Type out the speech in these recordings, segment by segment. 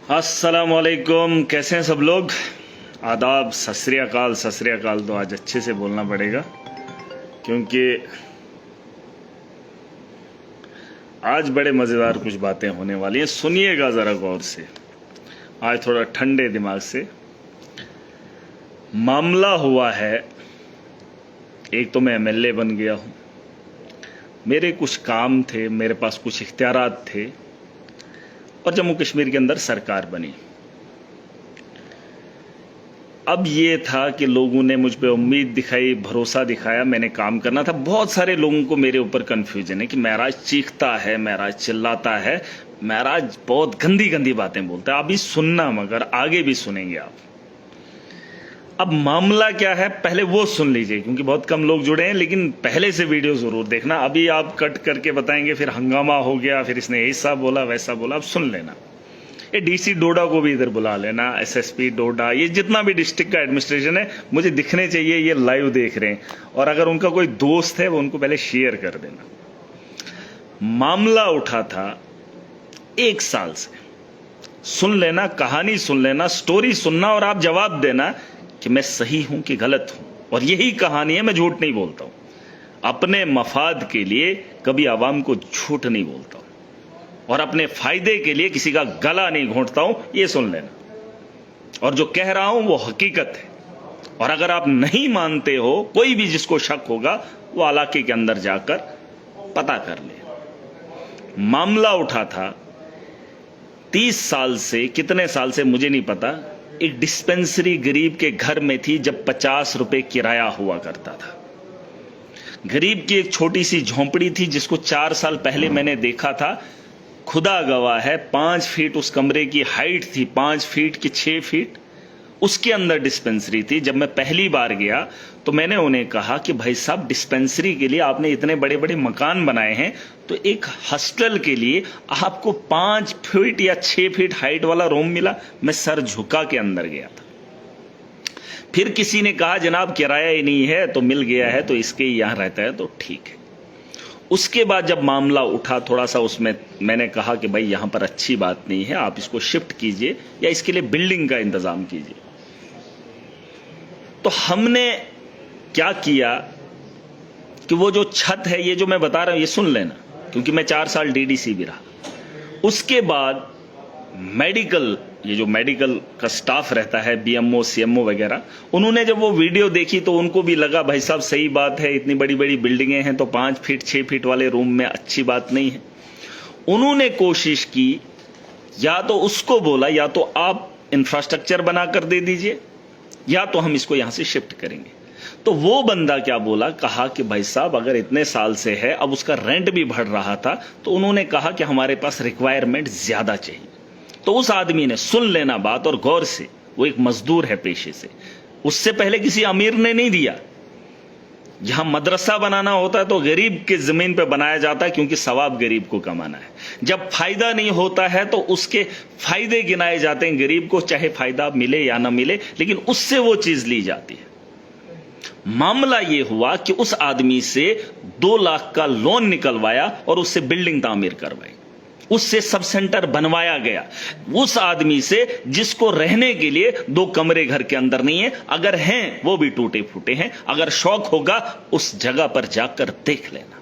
अस्सलामुअलैकुम, कैसे हैं सब लोग। आदाब, सत श्री अकाल। सत श्री अकाल तो आज अच्छे से बोलना पड़ेगा क्योंकि आज बड़े मज़ेदार कुछ बातें होने वाली हैं। सुनिएगा ज़रा गौर से, आज थोड़ा ठंडे दिमाग से। मामला हुआ है, एक तो मैं एमएलए बन गया हूँ, मेरे कुछ काम थे, मेरे पास कुछ इख्तियारात थे और जम्मू कश्मीर के अंदर सरकार बनी। अब ये था कि लोगों ने मुझ पे उम्मीद दिखाई, भरोसा दिखाया, मैंने काम करना था। बहुत सारे लोगों को मेरे ऊपर कन्फ्यूजन है कि महराज चीखता है, महराज चिल्लाता है, महराज बहुत गंदी गंदी बातें बोलता है। अभी सुनना, मगर आगे भी सुनेंगे आप। अब मामला क्या है पहले वो सुन लीजिए, क्योंकि बहुत कम लोग जुड़े हैं, लेकिन पहले से वीडियो जरूर देखना। अभी आप कट करके बताएंगे फिर हंगामा हो गया, फिर इसने ऐसा बोला वैसा बोला। अब सुन लेना। ये डीसी डोडा को भी इधर बुला लेना, एसएसपी डोडा, ये जितना भी डिस्ट्रिक्ट का एडमिनिस्ट्रेशन है, मुझे दिखने चाहिए ये लाइव देख रहे हैं। और अगर उनका कोई दोस्त है वो उनको पहले शेयर कर देना। मामला उठा था 1 साल से। सुन लेना, कहानी सुन लेना, स्टोरी सुनना और आप जवाब देना कि मैं सही हूं कि गलत हूं। और यही कहानी है, मैं झूठ नहीं बोलता हूं। अपने मफाद के लिए कभी आवाम को झूठ नहीं बोलता हूं और अपने फायदे के लिए किसी का गला नहीं घोंटता हूं, ये सुन लेना। और जो कह रहा हूं वो हकीकत है। और अगर आप नहीं मानते हो, कोई भी जिसको शक होगा वो इलाके के अंदर जाकर पता कर ले। मामला उठा था 30 साल से, कितने साल से मुझे नहीं पता, एक डिस्पेंसरी गरीब के घर में थी जब 50 रुपए किराया हुआ करता था। गरीब की एक छोटी सी झोंपड़ी थी जिसको 4 साल पहले मैंने देखा था। खुदा गवाह है, 5 फीट उस कमरे की हाइट थी, 5 फीट की 6 फीट उसके अंदर डिस्पेंसरी थी। जब मैं पहली बार गया तो मैंने उन्हें कहा कि भाई साहब, डिस्पेंसरी के लिए आपने इतने बड़े बड़े मकान बनाए हैं, तो एक हॉस्टल के लिए आपको 5 फीट या 6 फीट हाइट वाला रूम मिला। मैं सर झुका के अंदर गया था। फिर किसी ने कहा जनाब किराया ही नहीं है, तो मिल गया है तो इसके ही यहां रहता है, तो ठीक है। उसके बाद जब मामला उठा थोड़ा सा, उसमें मैंने कहा कि भाई यहां पर अच्छी बात नहीं है, आप इसको शिफ्ट कीजिए या इसके लिए बिल्डिंग का इंतजाम कीजिए। तो हमने क्या किया कि वो जो छत है, ये जो मैं बता रहा हूं ये सुन लेना, क्योंकि मैं 4 साल डीडीसी भी रहा। उसके बाद मेडिकल, ये जो मेडिकल का स्टाफ रहता है, बीएमओ सीएमओ वगैरह, उन्होंने जब वो वीडियो देखी तो उनको भी लगा भाई साहब सही बात है, इतनी बड़ी बड़ी बिल्डिंगें हैं तो 5 फीट 6 फीट वाले रूम में अच्छी बात नहीं है। उन्होंने कोशिश की, या तो उसको बोला या तो आप इंफ्रास्ट्रक्चर बनाकर दे दीजिए या तो हम इसको यहां से शिफ्ट करेंगे। तो वो बंदा क्या बोला, कहा कि भाई साहब अगर इतने साल से है, अब उसका रेंट भी बढ़ रहा था, तो उन्होंने कहा कि हमारे पास रिक्वायरमेंट ज्यादा चाहिए। तो उस आदमी ने, सुन लेना बात और गौर से, वो एक मजदूर है पेशे से, उससे पहले किसी अमीर ने नहीं दिया। यहां मदरसा बनाना होता है तो गरीब के जमीन पे बनाया जाता है, क्योंकि सवाब गरीब को कमाना है। जब फायदा नहीं होता है तो उसके फायदे गिनाए जाते हैं गरीब को, चाहे फायदा मिले या ना मिले, लेकिन उससे वो चीज ली जाती है। मामला ये हुआ कि उस आदमी से 2 लाख का लोन निकलवाया और उससे बिल्डिंग तामीर करवाई, उससे सब सेंटर बनवाया गया। उस आदमी से जिसको रहने के लिए 2 कमरे घर के अंदर नहीं है, अगर हैं वो भी टूटे फूटे हैं। अगर शौक होगा उस जगह पर जाकर देख लेना।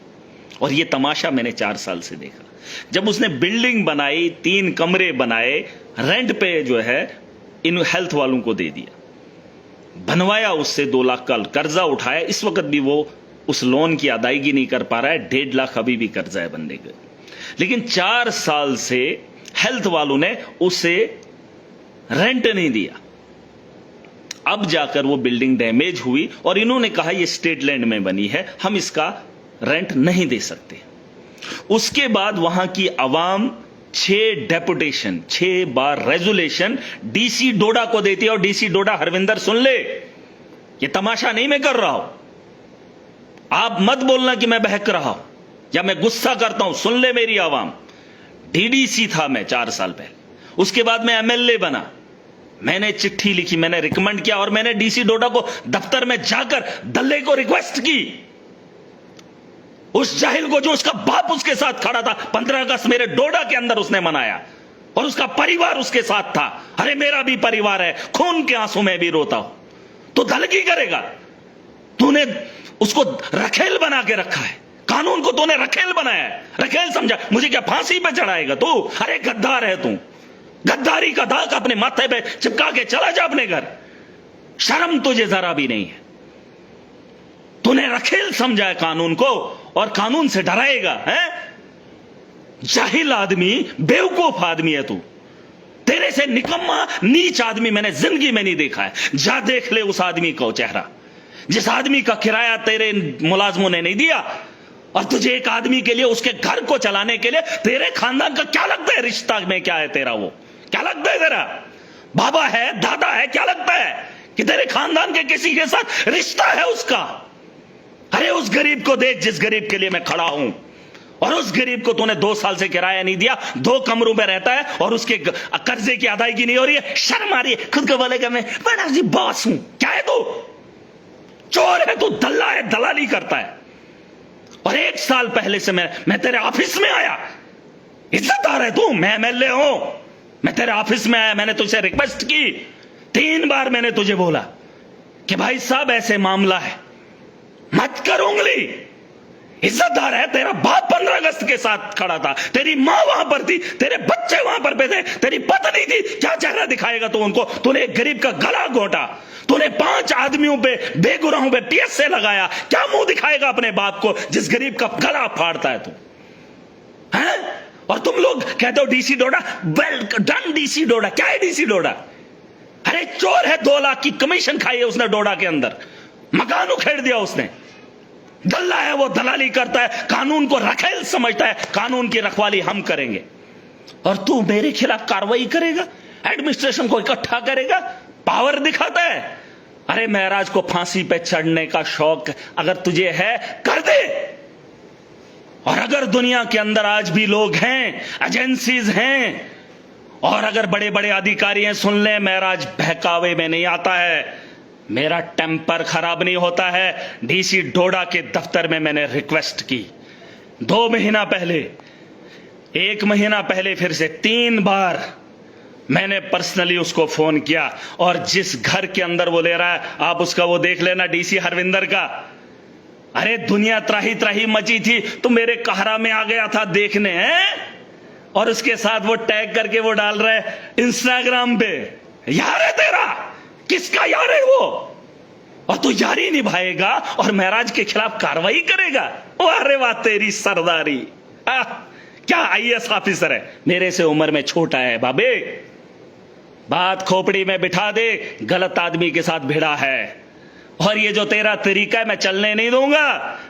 और ये तमाशा मैंने 4 साल से देखा। जब उसने बिल्डिंग बनाई, 3 कमरे बनाए, रेंट पे जो है इन हेल्थ वालों को दे दिया, बनवाया, उससे 2 लाख का कर्जा उठाया। इस वक्त भी वो उस लोन की अदायगी नहीं कर पा रहा है, 1.5 लाख अभी भी कर्जा है बंदे का। लेकिन 4 साल से हेल्थ वालों ने उसे रेंट नहीं दिया। अब जाकर वो बिल्डिंग डैमेज हुई और इन्होंने कहा ये स्टेट लैंड में बनी है, हम इसका रेंट नहीं दे सकते। उसके बाद वहां की आवाम 6 डेपुटेशन, 6 बार रेजोल्यूशन डीसी डोडा को देती है। और डीसी डोडा, हरविंदर सुन ले, ये तमाशा नहीं मैं कर रहा हूं, आप मत बोलना कि मैं बहक रहा हूं या मैं गुस्सा करता हूं। सुन ले मेरी आवाम, डीडीसी था मैं 4 साल पहले, उसके बाद मैं एमएलए बना, मैंने चिट्ठी लिखी, मैंने रिकमेंड किया और मैंने डीसी डोडा को दफ्तर में जाकर दल्ले को रिक्वेस्ट की, उस जाहिल को जो उसका बाप उसके साथ खड़ा था। 15 अगस्त मेरे डोडा के अंदर उसने मनाया, और उसका परिवार उसके साथ था। अरे मेरा भी परिवार है, खून के आंसू में भी रोता हूं, तो दलगी करेगा? तूने उसको रखेल बना के रखा है, कानून को तूने रखेल बनाया है, रखेल समझा। मुझे क्या फांसी पे चढ़ाएगा तू? अरे गद्दार है तू, गद्दारी का दाग अपने माथे पे चिपका के चला जा अपने घर। शर्म तुझे जरा भी नहीं है। तूने रखेल समझा है कानून को, और कानून से डराएगा है? जाहिल आदमी, बेवकूफ आदमी है तू। तेरे से निकम्मा नीच आदमी मैंने जिंदगी में नहीं देखा है। जा देख ले उस आदमी को चेहरा, जिस आदमी का किराया तेरे मुलाजमों ने नहीं दिया, और तुझे एक आदमी के लिए, उसके घर को चलाने के लिए, तेरे खानदान का क्या लगता है? रिश्ता में क्या है तेरा? वो क्या लगता है तेरा? बाबा है, दादा है, क्या लगता है कि तेरे खानदान के किसी के साथ रिश्ता है उसका? अरे उस गरीब को देख जिस गरीब के लिए मैं खड़ा हूं, और उस गरीब को तूने 2 साल से किराया नहीं दिया, 2 कमरों में रहता है, और उसके कर्जे की अदायगी नहीं हो रही है। शर्म आ रही है? खुद को बोलेगा मैं बड़ा जी बॉस हूं। क्या है तू? चोर है तू, दल्ला है, दलाली करता है। और 1 साल पहले से मैं तेरे ऑफिस में आया, इज्जतदार है तू, मैं एमएलए हूं, मैं तेरे ऑफिस में आया, मैंने तुझसे रिक्वेस्ट की, 3 बार मैंने तुझे बोला कि भाई साहब ऐसे मामला है, मत कर उंगली। इज्जतदार है, तेरा बाप 15 अगस्त के साथ खड़ा था, तेरी मां वहां पर थी, तेरे बच्चे वहां पर थे, तेरी पत्नी थी, क्या चेहरा दिखाएगा तू उनको? तूने एक गरीब का गला घोटा, तूने 5 आदमियों पे, बेगुनाहों पे पीएसए लगाया, क्या मुंह दिखाएगा अपने बाप को जिस गरीब का गला फाड़ता है तू? हैं? और तुम लोग कहते हो डीसी डोडा, वेल डन डीसी डोडा। क्या है डीसी डोडा? अरे चोर है, 2 लाख की कमीशन खाई है उसने डोडा के अंदर, मकान उखेड़ दिया उसने। दल्ला है वो, दलाली करता है, कानून को रखेल समझता है, कानून की रखवाली हम करेंगे, और तू मेरे खिलाफ कार्रवाई करेगा, एडमिनिस्ट्रेशन को इकट्ठा करेगा, पावर दिखाता है। अरे महराज को फांसी पे चढ़ने का शौक अगर तुझे है, कर दे। और अगर दुनिया के अंदर आज भी लोग हैं, एजेंसीज हैं, और अगर बड़े बड़े अधिकारी हैं, सुन ले, महराज बहकावे में नहीं आता है, मेरा टेम्पर खराब नहीं होता है। डीसी डोडा के दफ्तर में मैंने रिक्वेस्ट की 2 महीना पहले, 1 महीना पहले, फिर से 3 बार मैंने पर्सनली उसको फोन किया। और जिस घर के अंदर वो ले रहा है, आप उसका वो देख लेना, डीसी हरविंदर का। अरे दुनिया त्राही त्राही मची थी, तो मेरे कहरा में आ गया था देखने हैं, और उसके साथ वो टैग करके वो डाल रहा है इंस्टाग्राम पे, यार है तेरा, किसका यार है वो? और तू यारी निभाएगा और महराज के खिलाफ कार्रवाई करेगा? अरे वाह तेरी सरदारी। क्या आईएएस ऑफिसर है, मेरे से उम्र में छोटा है बाबे, बात खोपड़ी में बिठा दे, गलत आदमी के साथ भिड़ा है। और ये जो तेरा तरीका है मैं चलने नहीं दूंगा,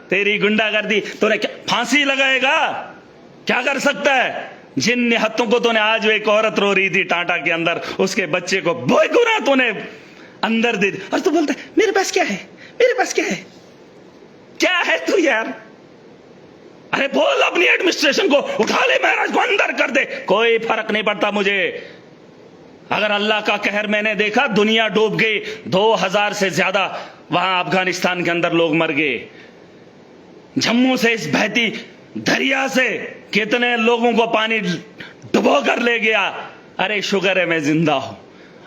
तेरी गुंडागर्दी, तूने क्या फांसी लगाएगा? क्या कर सकता है? जिन निहत्तों को तूने, आज एक औरत रो रही थी टाटा के अंदर, उसके बच्चे को बेगुनाह तूने अंदर दे दी, और तू बोलता है मेरे पास क्या है, मेरे पास क्या है? क्या है तू यार? अरे बोल अपनी एडमिनिस्ट्रेशन को, उठा ले महराज को अंदर कर दे, कोई फर्क नहीं पड़ता मुझे। अगर अल्लाह का कहर मैंने देखा, दुनिया डूब गई, 2000 से ज्यादा वहां अफगानिस्तान के अंदर लोग मर गए। जम्मू से इस बहती दरिया से कितने लोगों को पानी डुबो कर ले गया। अरे शुक्र है मैं जिंदा हूं,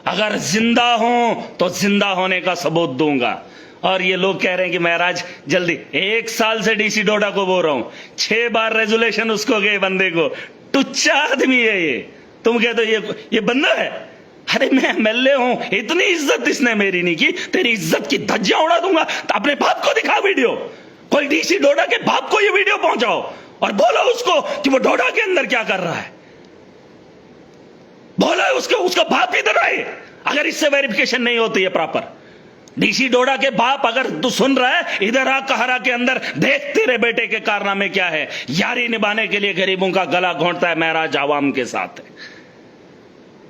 अगर जिंदा हूं तो जिंदा होने का सबूत दूंगा। और ये लोग कह रहे हैं कि महराज जल्दी, 1 साल से डीसी डोडा को बोल रहा हूं, 6 बार रेजोल्यूशन उसको गए बंदे को, टुच्चा आदमी है ये, तुम कहते हो ये बंदा है? अरे मैं एमएलए हूं, इतनी इज्जत इसने मेरी नहीं की, तेरी इज्जत की धज्जियां उड़ा दूंगा। तो अपने बाप को दिखा वीडियो, कोई डीसी डोडा के बाप को ये वीडियो पहुंचाओ और बोलो उसको कि वो डोडा के अंदर क्या कर रहा है, बोलो उसको, उसका बाप इधर आए। अगर इससे वेरिफिकेशन नहीं होती है प्रॉपर, डीसी डोडा के बाप अगर तू सुन रहा है, इधर आ कहरा के अंदर, देख तेरे बेटे के कारनामे क्या है। यारी निभाने के लिए गरीबों का गला घोंटता है महराज, आवाम के साथ है,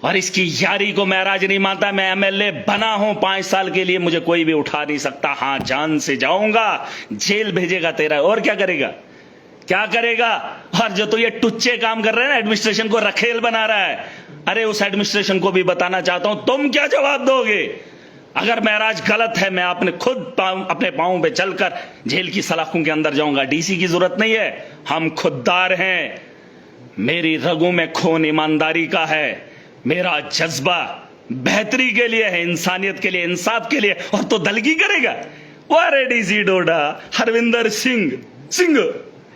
और इसकी यारी को महराज नहीं मानता। मैं एमएलए बना हूं 5 साल के लिए, मुझे कोई भी उठा नहीं सकता। हां जान से जाऊंगा, जेल भेजेगा तेरा, और क्या करेगा, क्या करेगा? और जो तो ये टुच्चे काम कर रहे हैं ना, एडमिनिस्ट्रेशन को रखेल बना रहा है, अरे उस एडमिनिस्ट्रेशन को भी बताना चाहता हूं, तुम क्या जवाब दोगे? अगर महराज गलत है, मैं अपने खुद अपने पांवों पे चलकर जेल की सलाखों के अंदर जाऊंगा। डीसी की जरूरत नहीं है, हम खुददार हैं, मेरी रगों में खून ईमानदारी का है, मेरा जज्बा बेहतरी के लिए है, इंसानियत के लिए, इंसाफ के लिए, और तो दलगी करेगा। वारे डीसी डोडा, हरविंदर सिंह, सिंह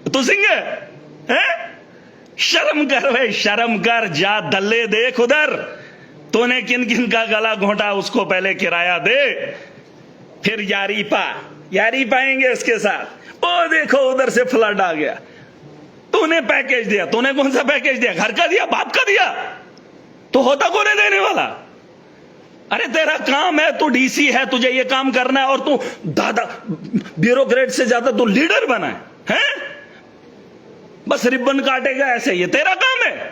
तो सिंह है? शर्म कर भाई, शर्म कर, जा दल्ले देख उधर, तूने किन किन का गला घोंटा उसको पहले किराया दे, फिर यारी पाएंगे उसके साथ। ओ देखो उधर से फ्लड आ गया, तूने पैकेज दिया, तूने कौन सा पैकेज दिया? घर का दिया, बाप का दिया? तो होता कौन है देने वाला? अरे तेरा काम है, तू डीसी है, तुझे ये काम करना है, और तू दादा ब्यूरोक्रेट से ज्यादा तू लीडर बना है? बस रिबन काटेगा ऐसे, ये तेरा काम है?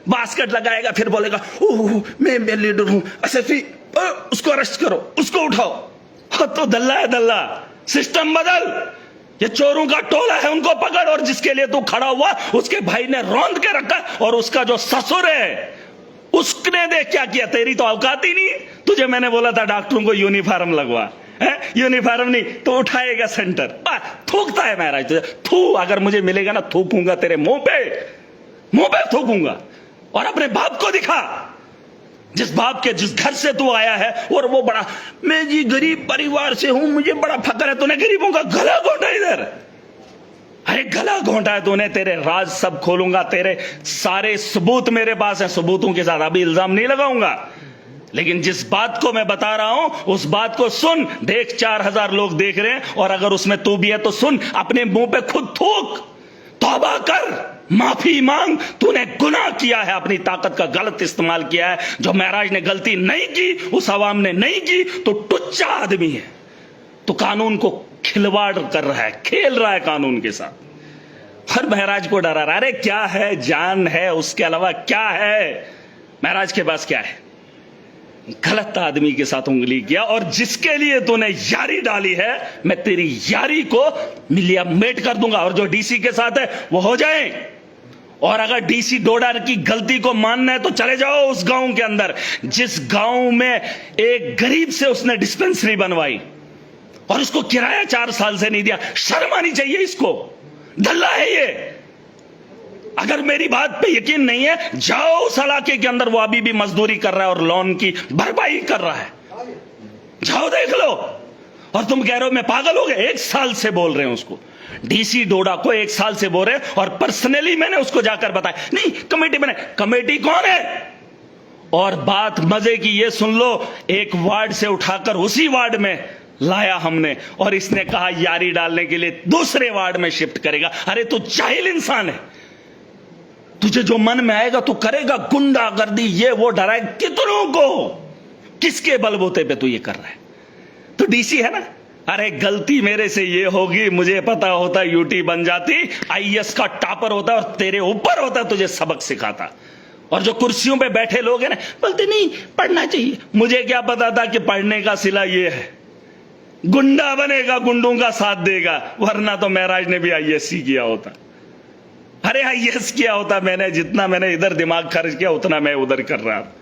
बास्केट लगाएगा, फिर बोलेगा ओह मैं लीडर हूं, एसएसपी उसको अरेस्ट करो, उसको उठाओ। हाँ, तो दल्ला है दल्ला, सिस्टम बदल। ये चोरों का टोला है, उनको पकड़, और जिसके लिए तू खड़ा हुआ उसके भाई ने रौंद के रखा, और उसका जो ससुर है उसने देख क्या किया। तेरी तो औकात ही नहीं। तुझे मैंने बोला था डॉक्टरों को यूनिफॉर्म लगवा, यूनिफॉर्म नहीं तो उठाएगा सेंटर। थूकता है महाराज तुझे, थू अगर मुझे मिलेगा ना थूकूंगा तेरे मुंह पे थूकूंगा। और अपने बाप को दिखा, जिस बाप के जिस घर से तू आया है, और वो बड़ा, मैं जी गरीब परिवार से हूं, मुझे बड़ा फक्र है। तूने गरीबों का गला घोंटा इधर, अरे गला घोंटा है तूने। तेरे राज सब खोलूंगा, तेरे सारे सबूत मेरे पास हैं, सबूतों के साथ अभी इल्जाम नहीं लगाऊंगा, लेकिन जिस बात को मैं बता रहा हूं उस बात को सुन। देख 4000 लोग देख रहे हैं, और अगर उसमें तू भी है तो सुन, अपने मुंह पे खुद थूक, तौबा कर, माफी मांग। तूने गुनाह किया है, अपनी ताकत का गलत इस्तेमाल किया है। जो महराज ने गलती नहीं की, उस अवाम ने नहीं की, तो टुच्चा आदमी है, तो कानून को खिलवाड़ कर रहा है, खेल रहा है कानून के साथ, हर महराज को डरा रहा है। अरे क्या है, जान है, उसके अलावा क्या है महराज के पास? क्या है? गलत आदमी के साथ उंगली किया, और जिसके लिए तूने यारी डाली है, मैं तेरी यारी को मिलियामेट कर दूंगा। और जो डीसी के साथ है वो हो जाए, और अगर डीसी डोडा की गलती को मानना है तो चले जाओ उस गांव के अंदर, जिस गांव में एक गरीब से उसने डिस्पेंसरी बनवाई और उसको किराया 4 साल से नहीं दिया। शर्म आनी चाहिए इसको, दल्ला है ये। अगर मेरी बात पे यकीन नहीं है, जाओ उस इलाके के अंदर, वो अभी भी मजदूरी कर रहा है और लोन की भरपाई कर रहा है, जाओ देख लो। और तुम कह रहे हो मैं पागल हो गया? 1 साल से बोल रहे हैं उसको, डीसी डोडा को 1 साल से बोल रहे हैं, और पर्सनली मैंने उसको जाकर बताया, नहीं कमेटी बने। कमेटी कौन है? और बात मजे की ये सुन लो, एक वार्ड से उठाकर उसी वार्ड में लाया हमने, और इसने कहा यारी डालने के लिए दूसरे वार्ड में शिफ्ट करेगा। अरे तू जाहिल इंसान है, तुझे जो मन में आएगा तू करेगा, गुंडागर्दी ये वो डराए कितनों को, किसके बलबूते पे तू ये कर रहा है? तो डीसी है ना। अरे गलती मेरे से ये होगी, मुझे पता होता यूटी बन जाती, आईएएस का टॉपर होता और तेरे ऊपर होता, तुझे सबक सिखाता। और जो कुर्सियों पे बैठे लोग हैं ना, बोलते नहीं पढ़ना चाहिए। मुझे क्या पता था कि पढ़ने का सिला ये है, गुंडा बनेगा, गुंडों का साथ देगा, वरना तो महराज ने भी आईएएस किया होता। अरे आईएएस किया होता मैंने, जितना मैंने इधर दिमाग खर्च किया उतना मैं उधर कर रहा था।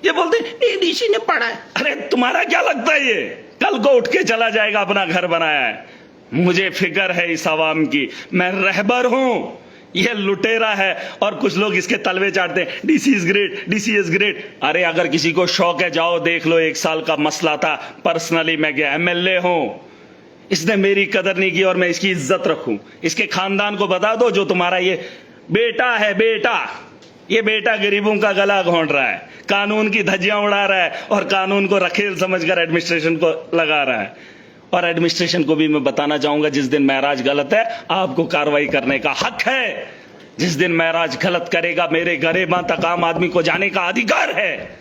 ये बोलते नहीं डीसी ने पढ़ा है। अरे तुम्हारा क्या लगता है ये कल को उठ के चला जाएगा, अपना घर बनाया है? मुझे फिक्र है इस आवाम की, मैं रहबर हूं, ये लुटेरा है। और कुछ लोग इसके तलवे चाटते हैं, DC is great, DC is great. अरे अगर किसी को शौक है जाओ देख लो, 1 साल का मसला था, पर्सनली मैं गया, एमएलए हूं, इसने मेरी कदर नहीं की और मैं इसकी इज्जत रखूं। इसके खानदान को बता दो, जो तुम्हारा ये बेटा है, ये बेटा गरीबों का गला घोंट रहा है, कानून की धज्जियां उड़ा रहा है, और कानून को रखेल समझकर एडमिनिस्ट्रेशन को लगा रहा है। और एडमिनिस्ट्रेशन को भी मैं बताना चाहूंगा, जिस दिन महराज गलत है आपको कार्रवाई करने का हक है। जिस दिन महराज गलत करेगा, मेरे गरेबां तक आम आदमी को जाने का अधिकार है,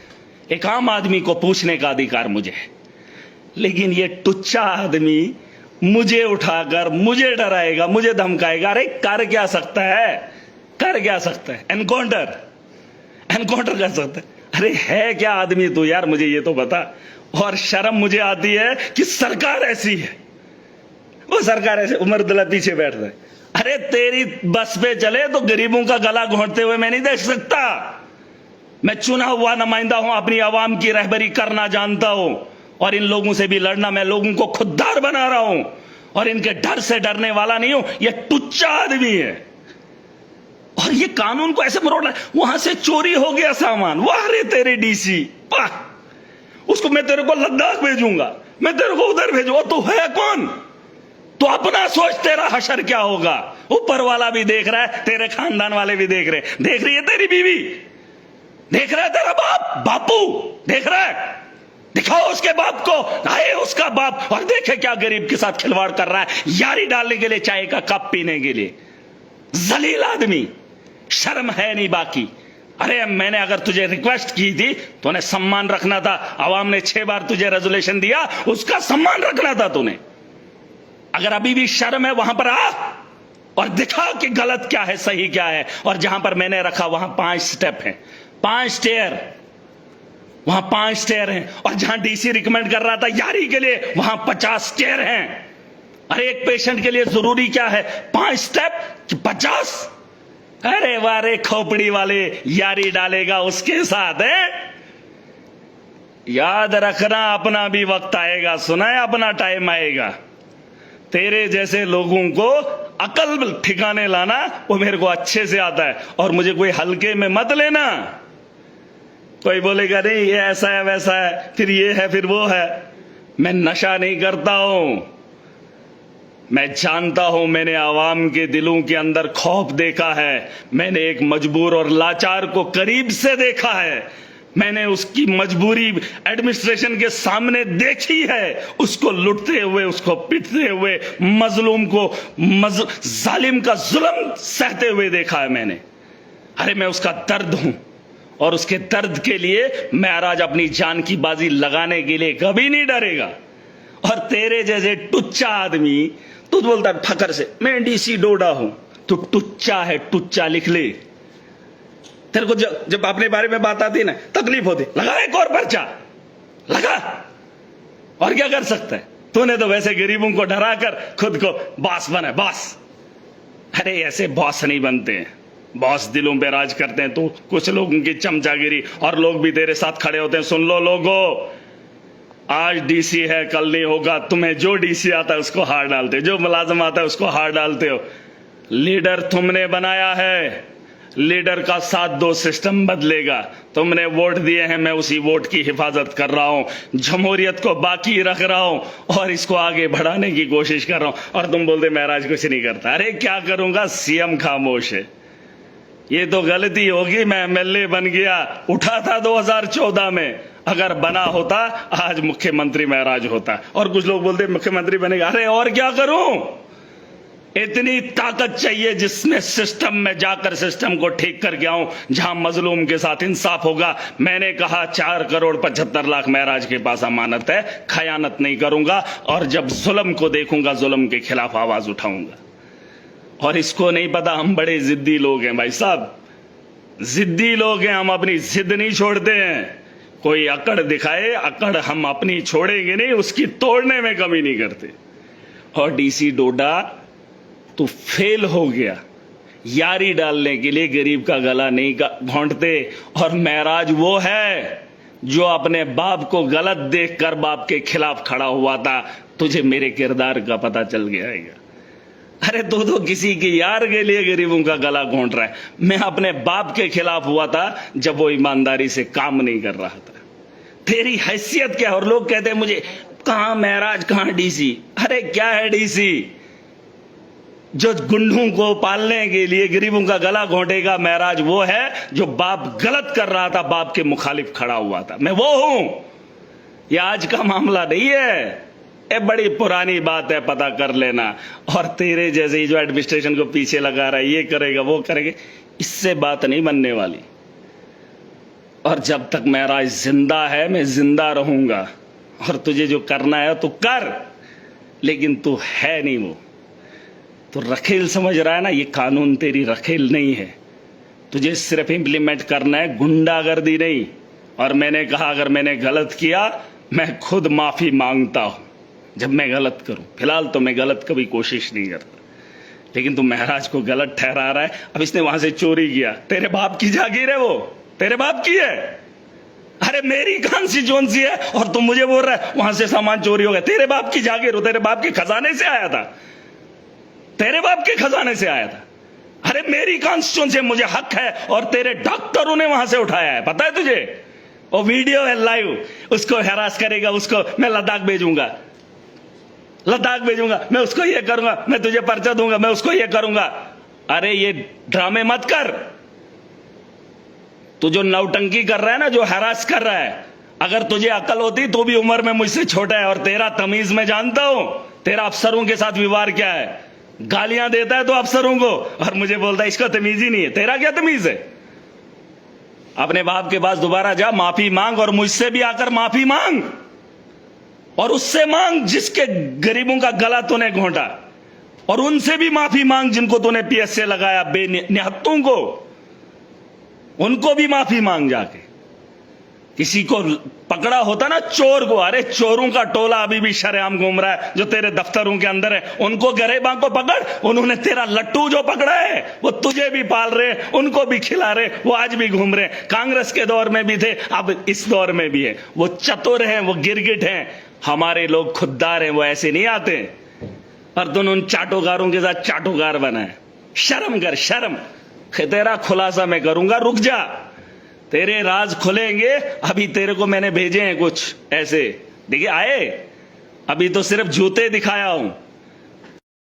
एक आम आदमी को पूछने का अधिकार मुझे है। लेकिन ये टुच्चा आदमी मुझे उठाकर मुझे डराएगा, मुझे धमकाएगा। अरे कर क्या सकता है, कर क्या सकता है? एनकाउंटर कर सकता है। अरे है क्या आदमी तू यार, मुझे ये तो बता। और शर्म मुझे आती है कि सरकार ऐसी है, वो सरकार ऐसे उमर अब्दुल्ला पीछे बैठ रहे। अरे तेरी बस पे चले तो गरीबों का गला घोंटते हुए मैं नहीं देख सकता। मैं चुना हुआ नुमाइंदा हूं, अपनी आवाम की रहबरी करना जानता हूं, और इन लोगों से भी लड़ना। मैं लोगों को खुददार बना रहा हूं, और इनके डर से डरने वाला नहीं हूं। यह टुच्चा आदमी है, और ये कानून को ऐसे मरोड़, वहां से चोरी हो गया सामान, वाह रे तेरे डीसी, वाह, उसको मैं तेरे को लद्दाख भेजूंगा, मैं तेरे को उधर भेजूंगा। तू है कौन? तो अपना सोच, तेरा हशर क्या होगा। ऊपर वाला भी देख रहा है, तेरे खानदान वाले भी देख रहे, देख रही है तेरी बीवी, देख रहा है तेरा बाप, बापू देख रहा है, दिखाओ उसके बाप को, आए उसका बाप और देखे क्या गरीब के साथ खिलवाड़ कर रहा है, यारी डालने के लिए, चाय का कप पीने के लिए। जलील आदमी, शर्म है नहीं बाकी। अरे मैंने अगर तुझे रिक्वेस्ट की थी तो उन्हें सम्मान रखना था। आवाम ने 6 बार तुझे रेजोल्यूशन दिया, उसका सम्मान रखना था तूने। अगर अभी भी शर्म है, वहां पर आ और दिखा कि गलत क्या है, सही क्या है। और जहां पर मैंने रखा वहां 5 स्टेप हैं, 5 स्टेयर, वहां 5 स्टेयर हैं। और जहां डीसी रिकमेंड कर रहा था यारी के लिए, वहां 50 स्टेयर हैं। अरे एक पेशेंट के लिए जरूरी क्या है, 5 स्टेप कि 50? अरे वारे खोपड़ी वाले, यारी डालेगा उसके साथ है। याद रखना, अपना भी वक्त आएगा, सुना है, अपना टाइम आएगा। तेरे जैसे लोगों को अकल ठिकाने लाना वो मेरे को अच्छे से आता है, और मुझे कोई हल्के में मत लेना। कोई बोलेगा नहीं ये ऐसा है वैसा है, फिर ये है फिर वो है। मैं नशा नहीं करता हूं, मैं जानता हूं, मैंने आवाम के दिलों के अंदर खौफ देखा है, मैंने एक मजबूर और लाचार को करीब से देखा है, मैंने उसकी मजबूरी एडमिनिस्ट्रेशन के सामने देखी है, उसको लुटते हुए, उसको पीटते हुए, मजलूम को जालिम का जुल्म सहते हुए देखा है मैंने। अरे मैं उसका दर्द हूं, और उसके दर्द के लिए महराज अपनी जान की बाजी लगाने के लिए कभी नहीं डरेगा। और तेरे जैसे टुच्चा आदमी, तू बोलता है फकर से मैं डीसी डोडा हूं, तू टुच्चा है, टुच्चा लिख ले। तेरे को जब अपने बारे में बात आती है ना, तकलीफ होती, लगा एक और पर्चा लगा, और क्या कर सकता है। तूने तो वैसे गरीबों को डराकर खुद को बॉस बना, बॉस। अरे ऐसे बॉस नहीं बनते हैं, बॉस दिलों पे राज करते हैं। तो कुछ लोगों की चमचागिरी, और लोग भी तेरे साथ खड़े होते हैं। सुन लो लोगों, आज डीसी है, कल नहीं होगा। तुम्हें जो डीसी आता है उसको हार डालते हो, जो मुलाजिम आता है उसको हार डालते हो। लीडर तुमने बनाया है, लीडर का साथ दो, सिस्टम बदलेगा। तुमने वोट दिए हैं, मैं उसी वोट की हिफाजत कर रहा हूं, जमहूरियत को बाकी रख रहा हूं, और इसको आगे बढ़ाने की कोशिश कर रहा हूं। और तुम बोलते महराज कुछ नहीं करता। अरे क्या करूंगा, सीएम खामोश है। ये तो गलती होगी, मैं एमएलए बन गया, उठा था 2014 में, अगर बना होता आज मुख्यमंत्री महराज होता। और कुछ लोग बोलते मुख्यमंत्री बनेगा, अरे और क्या करूं। इतनी ताकत चाहिए जिसमें सिस्टम में जाकर सिस्टम को ठीक करके आऊं, जहां मजलूम के साथ इंसाफ होगा। मैंने कहा 4,75,00,000 महराज के पास अमानत है, खयानत नहीं करूंगा, और जब जुल्म को देखूंगा जुल्म के खिलाफ आवाज उठाऊंगा। और इसको नहीं पता हम बड़े जिद्दी लोग हैं भाई साहब, जिद्दी लोग हैं, हम अपनी जिद नहीं छोड़ते हैं। कोई अकड़ दिखाए, अकड़ हम अपनी छोड़ेंगे नहीं, उसकी तोड़ने में कमी नहीं करते। और डीसी डोडा तो फेल हो गया, यारी डालने के लिए गरीब का गला नहीं घोंटते। और महराज वो है जो अपने बाप को गलत देखकर बाप के खिलाफ खड़ा हुआ था। तुझे मेरे किरदार का पता चल गया है। अरे तो किसी की यार के लिए गरीबों का गला घोंट रहा है। मैं अपने बाप के खिलाफ हुआ था जब वो ईमानदारी से काम नहीं कर रहा था। तेरी हैसियत क्या है? और लोग कहते हैं मुझे, कहां महराज, कहां डीसी। अरे क्या है डीसी? जो गुंडों को पालने के लिए गरीबों का गला घोंटेगा, महराज वो है जो बाप गलत कर रहा था, बाप के मुखालिफ खड़ा हुआ था। मैं वो हूं। ये आज का मामला नहीं है, ये बड़ी पुरानी बात है, पता कर लेना। और तेरे जैसे जो एडमिनिस्ट्रेशन को पीछे लगा रहा है, ये करेगा वो करेगा, इससे बात नहीं बनने वाली। और जब तक महराज जिंदा है, मैं जिंदा रहूंगा। और तुझे जो करना है तो कर, लेकिन तू है नहीं वो। तो रखेल समझ रहा है ना, ये कानून तेरी रखेल नहीं है। तुझे सिर्फ इंप्लीमेंट करना है, गुंडागर्दी नहीं। और मैंने कहा अगर मैंने गलत किया, मैं खुद माफी मांगता हूं जब मैं गलत करूं। फिलहाल तो मैं गलत कभी कोशिश नहीं करता, लेकिन तू महराज को गलत ठहरा रहा है। अब इसने वहां से चोरी किया, तेरे बाप की जागीर है, वो तेरे बाप की है। अरे मेरी कॉन्स्टिट्यूएंसी है और तुम मुझे बोल रहा है वहां से सामान चोरी हो गया। तेरे बाप की जागीर हो, तेरे बाप के खजाने से आया था, तेरे बाप के खजाने से आया था। अरे मेरी कॉन्स्टिट्यूंसी, मुझे हक है, और तेरे डॉक्टरों ने वहां से उठाया है, पता है तुझे? वो वीडियो है लाइव, उसको हैरास करेगा, उसको मैं लद्दाख भेजूंगा, लद्दाख भेजूंगा, मैं उसको ये करूंगा, मैं तुझे पर्चा दूंगा, मैं उसको ये करूंगा। अरे ये ड्रामे मत कर। तू जो नौटंकी कर रहा है ना, जो हैरास कर रहा है, अगर तुझे अकल होती तो भी उम्र में मुझसे छोटा है, और तेरा तमीज मैं जानता हूं। तेरा अफसरों के साथ व्यवहार क्या है, गालियां देता है तो अफसरों को, और मुझे बोलता है इसको तमीज ही नहीं है। तेरा क्या तमीज है? अपने बाप के पास दोबारा जा, माफी मांग, और मुझसे भी आकर माफी मांग, और उससे मांग जिसके गरीबों का गला तूने घोंटा, और उनसे भी माफी मांग जिनको तूने पीएस से लगाया, बेनिहत्तों को, उनको भी माफी मांग जाके। किसी को पकड़ा होता ना चोर को, अरे चोरों का टोला अभी भी शरेआम घूम रहा है जो तेरे दफ्तरों के अंदर है, उनको गरेबां को पकड़। उन्होंने तेरा लट्टू जो पकड़ा है वो तुझे भी पाल रहे, उनको भी खिला रहे, वो आज भी घूम रहे। कांग्रेस के दौर में भी थे, अब इस दौर में भी है। वो चतुर हैं, वो गिरगिट हैं, हमारे लोग खुददार हैं, वो ऐसे नहीं आते। और तुम उन चाटोगारों के साथ चाटोगार बना है। शर्म कर, शर्म। तेरा खुलासा मैं करूंगा, रुक जा, तेरे राज खुलेंगे। अभी तेरे को मैंने भेजे हैं कुछ ऐसे, देखिए आए, अभी तो सिर्फ जूते दिखाया हूं।